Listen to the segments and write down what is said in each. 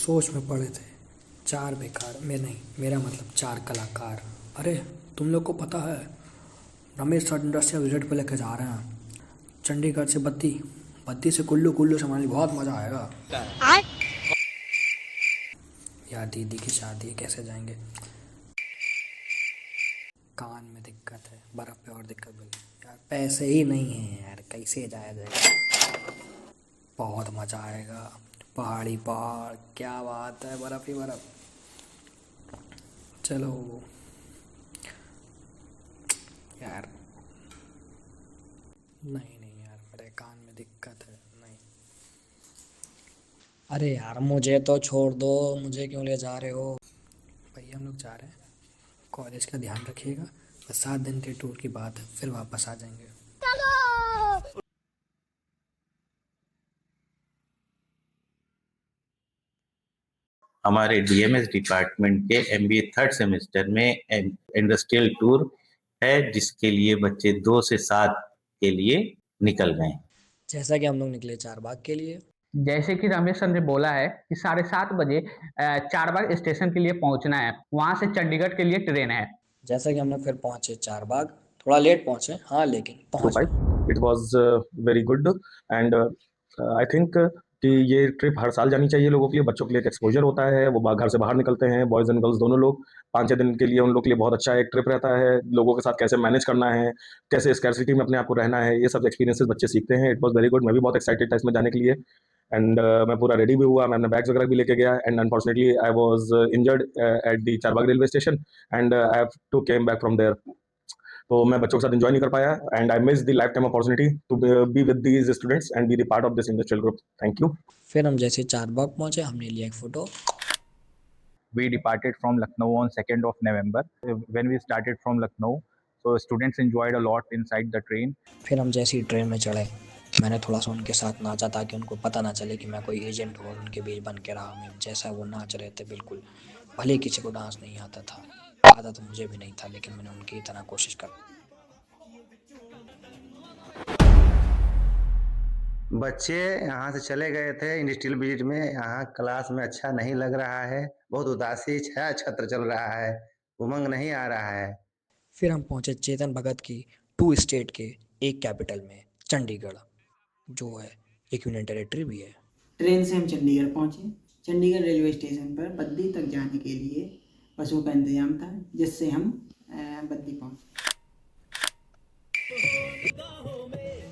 सोच में पड़े थे। चार बेकार में नहीं, मेरा मतलब चार कलाकार। अरे तुम लोग को पता है, रमेश सर इंडस्ट्रियल विजिट पे लेके जा रहे हैं चंडीगढ़ से बद्दी। बद्दी से कुल्लू, कुल्लू से मनाली, बहुत मज़ा आएगा। यार दीदी की शादी है, कैसे जाएंगे। कान में दिक्कत है, बर्फ़ पे और दिक्कत होगी यार, पैसे ही नहीं हैं यार, कैसे जाया जाएगा। बहुत मज़ा आएगा, पहाड़ी पहाड़, क्या बात है, बर्फ़ ही बर्फ़। चलो यार, नहीं नहीं यार, मेरे कान में दिक्कत है, नहीं। अरे यार मुझे तो छोड़ दो, मुझे क्यों ले जा रहे हो? भैया हम लोग जा रहे हैं, कॉलेज का ध्यान रखिएगा। बस 7 दिन के टूर की बात है, फिर वापस आ जाएंगे। हमारे डीएमएस डिपार्टमेंट के एमबीए थर्ड सेमेस्टर में इंडस्ट्रियल टूर है, जिसके लिए बच्चे 2 से 7 के लिए निकल गए। जैसा कि हम लोग निकले चारबाग के लिए। जैसे कि रमेश सर ने बोला है कि 7:30 बजे चारबाग स्टेशन के लिए पहुंचना है, वहां से चंडीगढ़ के लिए ट्रेन है। जैसा कि हम लोग फिर पहुंचे चारबाग, थोड़ा लेट पहुंचे हाँ, लेकिन पहुंच गए। It was very good and I think कि ये ट्रिप हर साल जानी चाहिए लोगों के लिए। बच्चों के लिए एक एक्सपोजर होता है, वो घर से बाहर निकलते हैं, बॉयज़ एंड गर्ल्स दोनों लोग। 5-6 दिन के लिए उन लोग के लिए बहुत अच्छा एक ट्रिप रहता है। लोगों के साथ कैसे मैनेज करना है, कैसे स्कैर्सिटी में अपने आप को रहना है, ये सब एक्सपीरियंसेस बच्चे सीखते हैं। It was very good. मैं भी बहुत एक्साइटेड था इसमें जाने के लिए एंड मैं पूरा रेडी भी हुआ। मैं अपने बैग्स वगैरह भी लेके गया and unfortunately I was injured at the Charbagh railway station and I have to came back from there. तो मैं बच्चों के साथ एंजॉय नहीं कर पाया and I miss the lifetime opportunity to be with these students and be the part of this industrial group. Thank you. फिर हम जैसे चारबाग पहुंचे, हमने लिया एक photo. We departed from Lucknow on 2nd of November. When we started from Lucknow, so students enjoyed a lot inside the train. फिर हम जैसे ही ट्रेन में चढ़े, मैंने थोड़ा सा उनके साथ नाचा ताकि उनको पता ना चले कि मैं कोई एजेंट हूँ, और उनके बीच बन के रहा। मैं जैसा वो नाच रहे थे बिल्कुल, भले ही किसी को डांस नहीं आता था, आता तो मुझे भी नहीं था, लेकिन मैंने उनकी तरह कोशिश कर। बच्चे यहाँ से चले गए थे इंडस्ट्रियल विजिट में। यहाँ क्लास में अच्छा नहीं लग रहा है, बहुत उदासी छाया छत्र चल रहा है, उमंग नहीं आ रहा है। फिर हम पहुंचे चेतन भगत की 2 स्टेट के एक कैपिटल में, चंडीगढ़, जो है एक यूनियन टेरिटरी भी है। ट्रेन से हम चंडीगढ़ पहुंचे। चंडीगढ़ रेलवे स्टेशन पर बद्दी तक जाने के लिए बसों का इंतजाम था, जिससे हम बद्दी पहुंचे।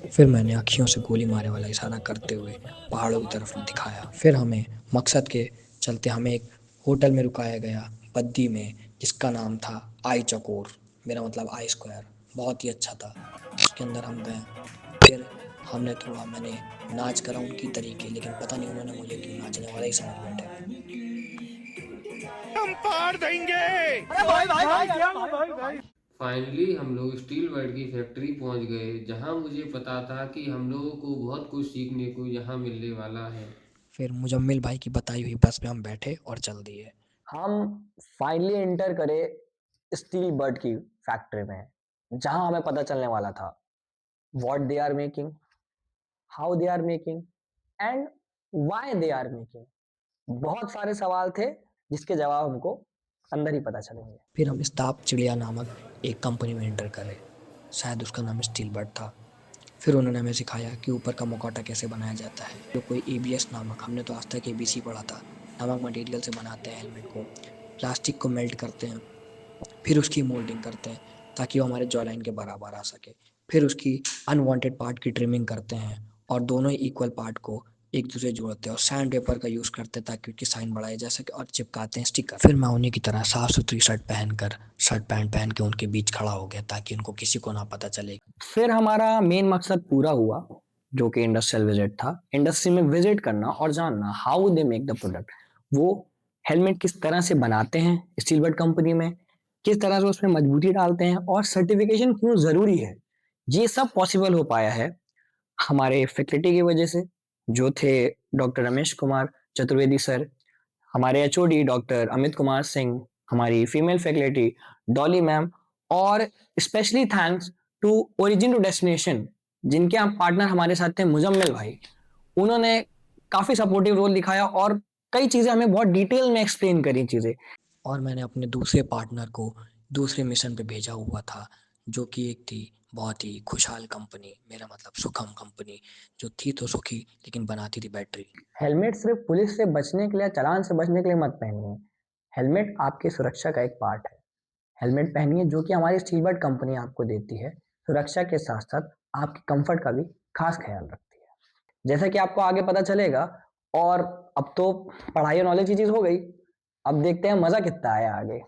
फिर मैंने अखियों से गोली मारे वाला इशारा करते हुए पहाड़ों की तरफ दिखाया। फिर हमें मकसद के चलते हमें एक होटल में रुकाया गया बद्दी में, जिसका नाम था आई चकोर, मेरा मतलब आई स्क्वायर। बहुत ही अच्छा था। उसके अंदर हम गए, फिर हमने थोड़ा, मैंने नाच करा उनकी तरीके, लेकिन पता नहीं उन्होंने मुझे क्यों नाचने वाला ही समझ बैठे। हम पार देंगे। फाइनली हम लोग स्टील वर्ड की फैक्ट्री पहुंच गए, जहां मुझे पता था कि हम लोगों को बहुत कुछ सीखने को यहाँ मिलने वाला है। फिर मुजम्मिल भाई की बताई हुई बस में हम बैठे और चल दिए। हम फाइनली एंटर करे स्टील बर्ड की फैक्ट्री में, जहां हमें पता चलने वाला था what they are making, how they are making and why they are making. बहुत सारे सवाल थे जिसके जवाब हमको अंदर ही पता चलेंगे। फिर हम स्टाफ चिड़िया नामक एक कंपनी में एंटर करे, शायद उसका नाम स्टील बर्ड था। फिर उन्होंने हमें सिखाया कि ऊपर का मुखौटा कैसे बनाया जाता है, जो कोई एबीएस नामक, हमने तो आज तक एबीसी पढ़ा था, नामक मटेरियल से बनाते हैं हेलमेट को। प्लास्टिक को मेल्ट करते हैं, फिर उसकी मोल्डिंग करते हैं ताकि वो हमारे जॉ लाइन के बराबर आ सके। फिर उसकी अनवांटेड पार्ट की ट्रिमिंग करते हैं और दोनों ही इक्वल पार्ट को एक दूसरे जोड़ते हैं और सैंड पेपर का यूज़ करते हैं ताकि उसकी साइन बढ़ाए जा सके, और चिपकाते हैं स्टिकर। फिर मैं उन्हीं की तरह साफ़ सुथरी शर्ट पहनकर, शर्ट पैंट पहन के उनके बीच खड़ा हो गया ताकि उनको किसी को ना पता चले। फिर हमारा मेन मकसद पूरा हुआ, जो कि इंडस्ट्रियल विजिट था। इंडस्ट्री में विजिट करना और जानना how they make the product, वो हेलमेट किस तरह से बनाते हैं स्टील बर्ड कंपनी में, किस तरह से उसमें मजबूती डालते हैं, और सर्टिफिकेशन क्यों ज़रूरी है। ये सब पॉसिबल हो पाया है हमारे फैकल्टी की वजह से, जो थे डॉक्टर रमेश कुमार चतुर्वेदी सर, हमारे एचओडी डॉक्टर अमित कुमार सिंह, हमारी फीमेल फैकल्टी डॉली मैम, और specially thanks to origin to destination, जिनके पार्टनर हमारे साथ थे मुजम्मिल भाई। उन्होंने काफ़ी सपोर्टिव रोल दिखाया और कई चीज़ें हमें बहुत डिटेल में एक्सप्लेन करी चीज़ें। और मैंने अपने दूसरे पार्टनर को दूसरे मिशन पे भेजा हुआ था, जो कि एक थी बहुत ही खुशहाल कंपनी, मेरा मतलब सुखम कंपनी, जो थी तो सुखी लेकिन बनाती थी बैटरी। हेलमेट सिर्फ पुलिस से बचने के लिए, चालान से बचने के लिए मत पहनिए। हेलमेट आपकी सुरक्षा का एक पार्ट है। हेलमेट पहनिए जो कि हमारी स्टील बर्ड कंपनी आपको देती है। सुरक्षा के साथ साथ आपके कंफर्ट का भी खास ख्याल रखती है, जैसा कि आपको आगे पता चलेगा। और अब तो पढ़ाई और नॉलेज की चीज़ हो गई, अब देखते हैं मज़ा कितना आया आगे।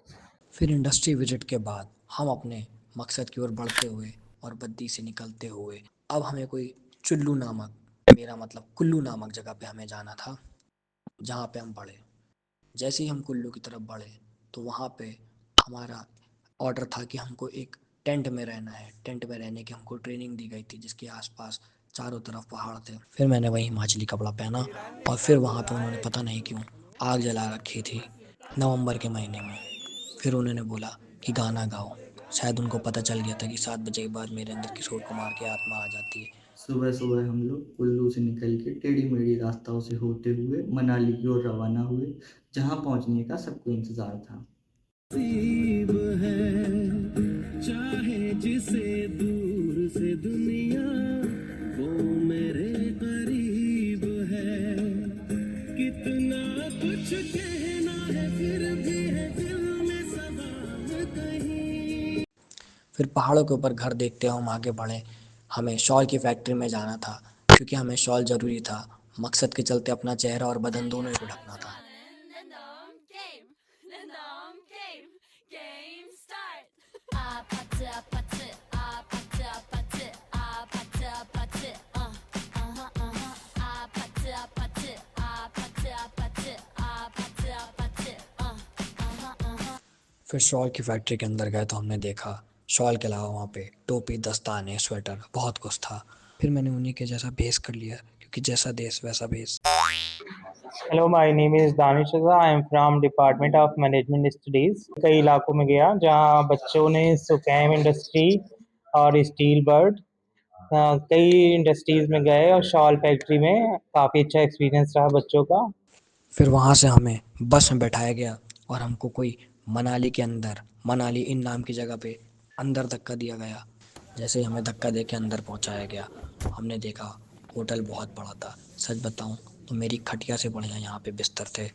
फिर इंडस्ट्री विजिट के बाद हम अपने मकसद की ओर बढ़ते हुए और बद्दी से निकलते हुए अब हमें कोई चुल्लू नामक, मेरा मतलब कुल्लू नामक जगह पे हमें जाना था, जहाँ पे हम बढ़े। जैसे ही हम कुल्लू की तरफ बढ़े तो वहाँ पे हमारा ऑर्डर था कि हमको एक टेंट में रहना है। टेंट में रहने की हमको ट्रेनिंग दी गई थी, जिसके आसपास चारों तरफ पहाड़ थे। फिर मैंने वही हिमाचली कपड़ा पहना और फिर वहाँ पे उन्होंने पता नहीं क्यों आग जला रखी थी नवंबर के महीने में। फिर उन्होंने बोला कि गाना गाओ। शायद उनको पता चल गया था कि 7 बजे के बाद मेरे अंदर किशोर कुमार की आत्मा आ जाती है। सुबह सुबह हम लोग कुल्लू से निकल के टेढ़ी मेढ़ी रास्ताओं से होते हुए मनाली की ओर रवाना हुए, जहाँ पहुँचने का सबको इंतज़ार था। चाहे जिसे दूर से दुनिया वो मेरे करीब है, कितना कुछ कहना है फिर भी है दिल में सवाल कहीं। फिर पहाड़ों के ऊपर घर देखते हुए हम आगे बढ़े। हमें शॉल की फैक्ट्री में जाना था, क्योंकि हमें शॉल ज़रूरी था। मकसद के चलते अपना चेहरा और बदन दोनों ही को ढकना था। फिर शॉल की फैक्ट्री के अंदर गए तो हमने देखा शॉल के अलावा वहाँ पे टोपी, दस्ताने, स्वेटर, बहुत कुछ था। फिर मैंने उन्हीं के जैसा भेस कर लिया, क्योंकि जैसा देश वैसा भेस। Hello, my name is Danish Raza. I am from department of management studies. कई इलाकों में गया जहाँ बच्चों ने सुखैम इंडस्ट्री और स्टील बर्ड, कई इंडस्ट्रीज़ में गए और शॉल फैक्ट्री में काफ़ी अच्छा एक्सपीरियंस रहा बच्चों का। फिर वहाँ से हमें बस में बैठाया गया और हमको कोई मनाली के अंदर, मनाली इन नाम की जगह पे अंदर धक्का दिया गया। जैसे ही हमें धक्का दे के अंदर पहुँचाया गया, हमने देखा होटल बहुत बड़ा था। सच बताऊँ तो मेरी खटिया से बढ़िया यहाँ पे बिस्तर थे,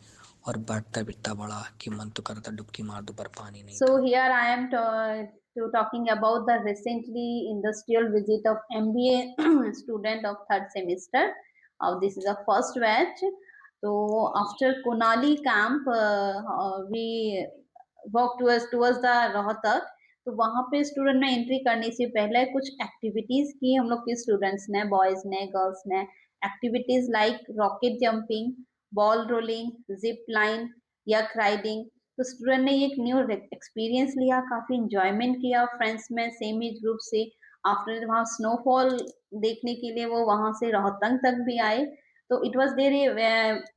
और बेड इतना बड़ा कि मन तो करता डुबकी मार दूं, पर पानी नहीं। So here I am to talking about the recently industrial visit of MBA student of third semester. This is the first batch. So after Konali camp, we walk towards the Rohtak. तो वहाँ पे student ने entry करने से पहले कुछ activities की हम लोग के स्टूडेंट्स ने, बॉयज ने, गर्ल्स ने। Activities like rocket jumping, ball rolling, zip line, यक राइडिंग। तो स्टूडेंट ने एक न्यू एक्सपीरियंस लिया, काफी इंजॉयमेंट किया फ्रेंड्स में, सेम एज ग्रुप से। आफ्टर वहाँ स्नोफॉल देखने के लिए वो वहाँ से रोहतंग तक भी आए। तो इट वाज देयर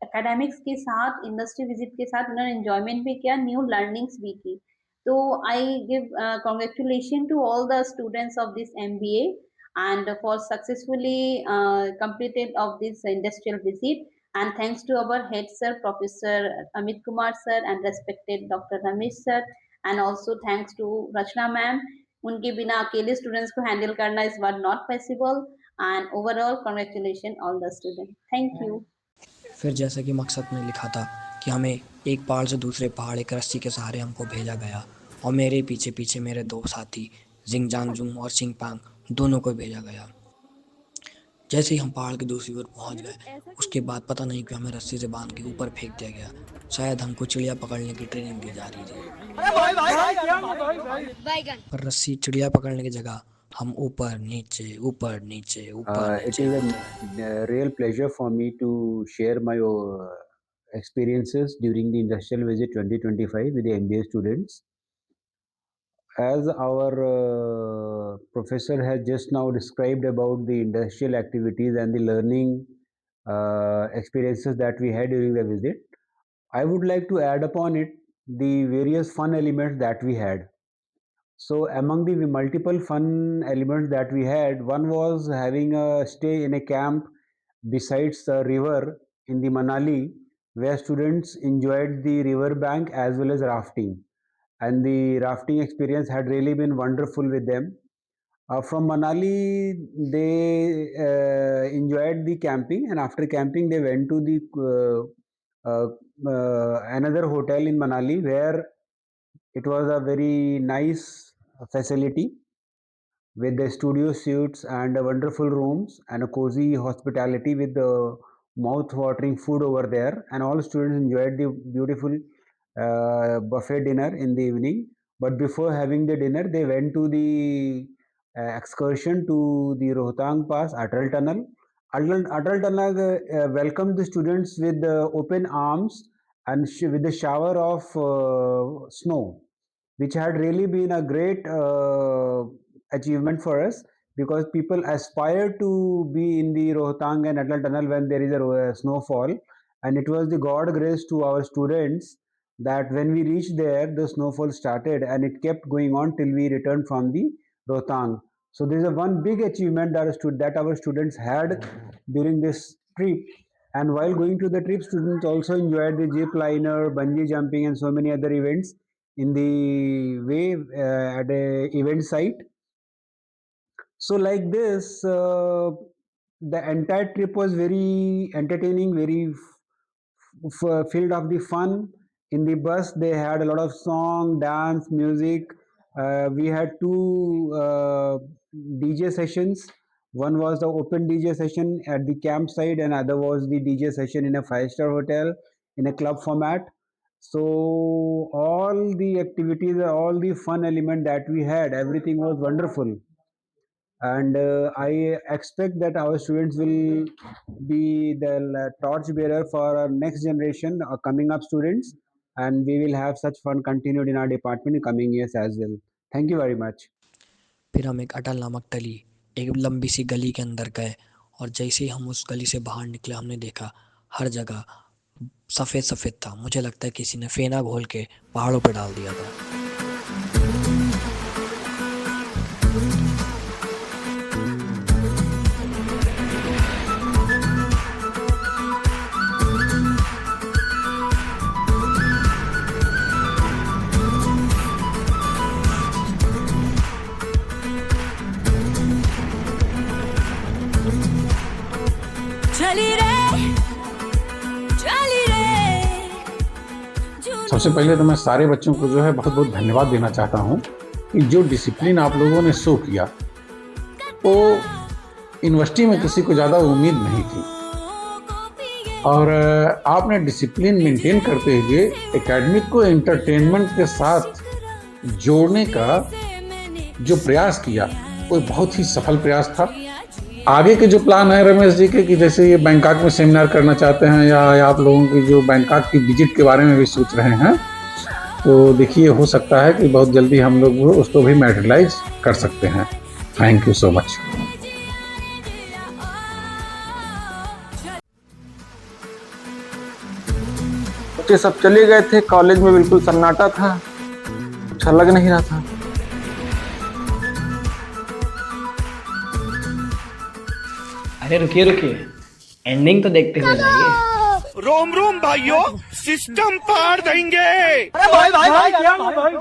एकेडमिक्स के साथ, इंडस्ट्री विजिट के साथ उन्होंने एंजॉयमेंट भी किया, न्यू लर्निंग्स भी की। तो I give congratulation to all the students of this MBA and for successfully completed of this industrial visit. And thanks to our head sir, Professor Amit Kumar sir, and respected Dr. Ramesh sir, and also thanks to Rachna ma'am. उनके बिना अकेले students को handle करना is were not possible. And overall congratulation all the student. Thank you. फिर जैसा कि मकसद में लिखा था कि हमें एक पहाड़ से दूसरे पहाड़ एक रस्सी के सहारे हमको भेजा गया, और मेरे पीछे पीछे मेरे दो साथी जिंगजांगजुंग और सिंगपांग दोनों को भेजा गया। जैसे ही हम पहाड़ की दूसरी ओर पहुंच गए, उसके बाद पता नहीं क्यों हमें रस्सी से बांध के ऊपर फेंक दिया गया। शायद हमको चिड़िया पकड़ने की ट्रेनिंग दी जा रही थी, पर रस्सी चिड़िया पकड़ने की जगह हम ऊपर नीचे ऊपर नीचे ऊपर It is a real pleasure for me to share my experiences during the industrial visit 2025 with the MBA students. As our professor has just now described about the industrial activities and the learning experiences that we had during the visit, I would like to add upon it the various fun elements that we had. So among the multiple fun elements that we had, one was having a stay in a camp besides the river in the Manali, where students enjoyed the river bank as well as rafting. And the rafting experience had really been wonderful with them. From Manali, they enjoyed the camping, and after camping, they went to the another hotel in Manali where it was a very nice facility with the studio suites and wonderful rooms and a cozy hospitality with the mouth-watering food over there. And all students enjoyed the beautiful buffet dinner in the evening. But before having the dinner, they went to the excursion to the Rohtang Pass Atal Tunnel. Atal Tunnel welcomed the students with open arms and with a shower of snow, which had really been a great achievement for us, because people aspire to be in the Rohtang and Atal Tunnel when there is a snowfall. And it was the God grace to our students that when we reached there, the snowfall started, and it kept going on till we returned from the Rohtang. So this is one big achievement that our students had during this trip. And while going to the trip, students also enjoyed the zip liner, bungee jumping, and so many other events in the way at a event site. So like this, the entire trip was very entertaining, very filled of the fun. In the bus, they had a lot of song, dance, music. We had two DJ sessions. One was the open DJ session at the campsite, and other was the DJ session in a 5-star hotel in a club format. So all the activities, all the fun element that we had, everything was wonderful. And I expect that our students will be the torch bearer for our next generation, coming up students, and we will have such fun continued in our department in coming years as well. Thank you very much. फिर हम एक अटल नामक टली एक लंबी सी गली के अंदर गए, और जैसे ही हम उस गली से बाहर निकले, हमने देखा हर जगह सफ़ेद सफ़ेद था। मुझे लगता है किसी ने फेना घोल के पहाड़ों पर डाल दिया था। सबसे पहले तो मैं सारे बच्चों को जो है बहुत बहुत धन्यवाद देना चाहता हूँ कि जो डिसिप्लिन आप लोगों ने शो किया, वो यूनिवर्सिटी में किसी को ज़्यादा उम्मीद नहीं थी, और आपने डिसिप्लिन मेंटेन करते हुए एकेडमिक को एंटरटेनमेंट के साथ जोड़ने का जो प्रयास किया, वो बहुत ही सफल प्रयास था। आगे के जो प्लान है रमेश जी के, कि जैसे ये बैंकॉक में सेमिनार करना चाहते हैं, या आप लोगों की जो बैंकॉक की विजिट के बारे में भी सोच रहे हैं, तो देखिए हो सकता है कि बहुत जल्दी हम लोग उसको भी मैटेरियलाइज कर सकते हैं। Thank you so much. बच्चे सब चले गए थे, कॉलेज में बिल्कुल सन्नाटा था, अच्छा लग नहीं रहा था। अरे रुकिए रुकिए, एंडिंग तो देखते हुए जाइए। रोम रोम भाइयों, सिस्टम पार देंगे। अरे भाई